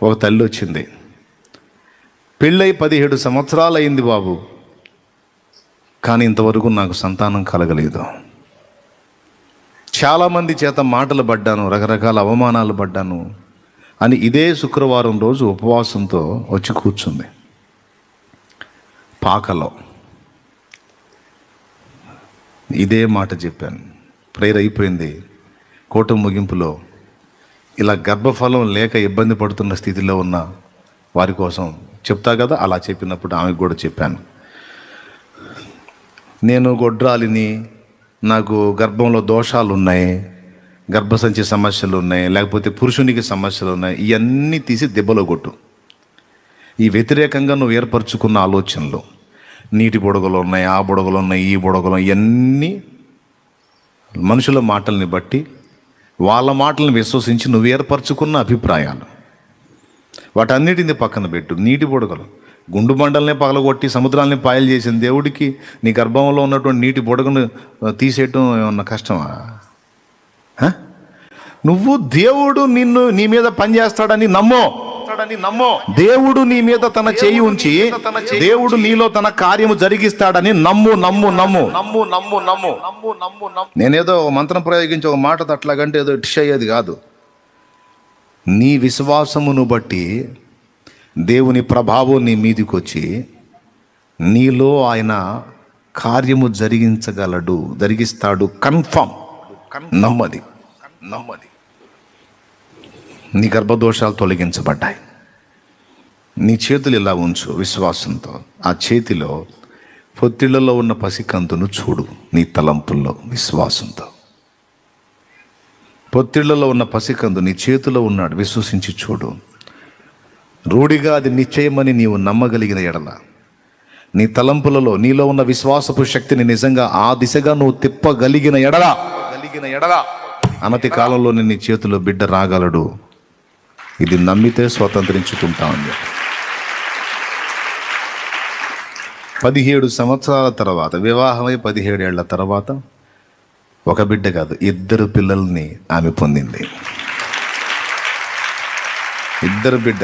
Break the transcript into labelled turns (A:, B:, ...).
A: ఒక తల్లి వచ్చింది. పెళ్ళై 17 సంవత్సరాలు అయింది బాబు, కానీ ఇంతవరకు నాకు సంతానం కలగలేదు. చాలామంది చేత మాటలు పడ్డాను, రకరకాల అవమానాలు పడ్డాను అని ఇదే శుక్రవారం రోజు ఉపవాసంతో వచ్చి కూర్చుంది. పాకలో ఇదే మాట చెప్పాను. ప్రేయర్ అయిపోయింది. కూటం ముగింపులో ఇలా గర్భఫలం లేక ఇబ్బంది పడుతున్న స్థితిలో ఉన్న వారి కోసం చెప్తా కదా, అలా చెప్పినప్పుడు ఆమెకు కూడా చెప్పాను. నేను గొడ్రాలిని, నాకు గర్భంలో దోషాలు ఉన్నాయి, గర్భసంచి సమస్యలు ఉన్నాయి, లేకపోతే పురుషునికి సమస్యలు ఉన్నాయి, ఇవన్నీ తీసి దెబ్బలో కొట్టు. ఈ వ్యతిరేకంగా నువ్వు ఏర్పరచుకున్న ఆలోచనలు, నీటి బుడగలు ఉన్నాయి, ఆ బుడగలు ఉన్నాయి, ఈ బుడగలు, ఇవన్నీ మనుషుల మాటల్ని బట్టి, వాళ్ళ మాటలను విశ్వసించి నువ్వు ఏర్పరచుకున్న అభిప్రాయాలు, వాటన్నిటిని పక్కన పెట్టు. నీటి బుడగలు, గుండు బండల్ని పగలగొట్టి సముద్రాలని పాయలు చేసిన దేవుడికి నీ గర్భంలో ఉన్నటువంటి నీటి బుడగను తీసేయటం ఏమన్నా కష్టమా? నువ్వు దేవుడు నీ మీద పనిచేస్తాడని నమ్మో. దేవుడు నీ మీద తన చేయి ఉంచి దేవుడు నీలో తన కార్యము జరిగిస్తాడని నమ్ము నమ్ము నమ్ము నమ్ము నమ్ము నమ్ము నమ్ము నమ్ము నమ్ము. నేనేదో మంత్రం ప్రయోగించి ఒక మాట అట్లాగంటే ఏదో డిష్ అయ్యేది కాదు. నీ విశ్వాసమును బట్టి దేవుని ప్రభావం నీ మీదికి వచ్చి నీలో ఆయన కార్యము జరిగిస్తాడు. కన్ఫర్మ్, నమ్మది. నీ గర్భదోషాలు తొలగించబడ్డాయి. నీ చేతులు ఇలా ఉంచు విశ్వాసంతో. ఆ చేతిలో పొత్తిళ్లలో ఉన్న పసికందును చూడు. నీ తలంపుల్లో విశ్వాసంతో పొత్తిళ్లలో ఉన్న పసికందు నీ చేతిలో ఉన్నాడు, విశ్వసించి చూడు. రూఢిగా అది నిశ్చయమని నీవు నమ్మగలిగిన ఎడల, నీ తలంపులలో నీలో ఉన్న విశ్వాసపు శక్తిని నిజంగా ఆ దిశగా నువ్వు తిప్పగలిగిన ఎడల అనతి కాలంలోనే నీ చేతిలో బిడ్డ రాగలడు. ఇది నమ్మితే స్వతంత్రించుకుంటా ఉంది. 17 సంవత్సరాల తర్వాత, వివాహమై 17 ఏళ్ల తర్వాత ఒక బిడ్డ కాదు, 2 పిల్లల్ని ఆమె పొందింది. 2 బిడ్డ.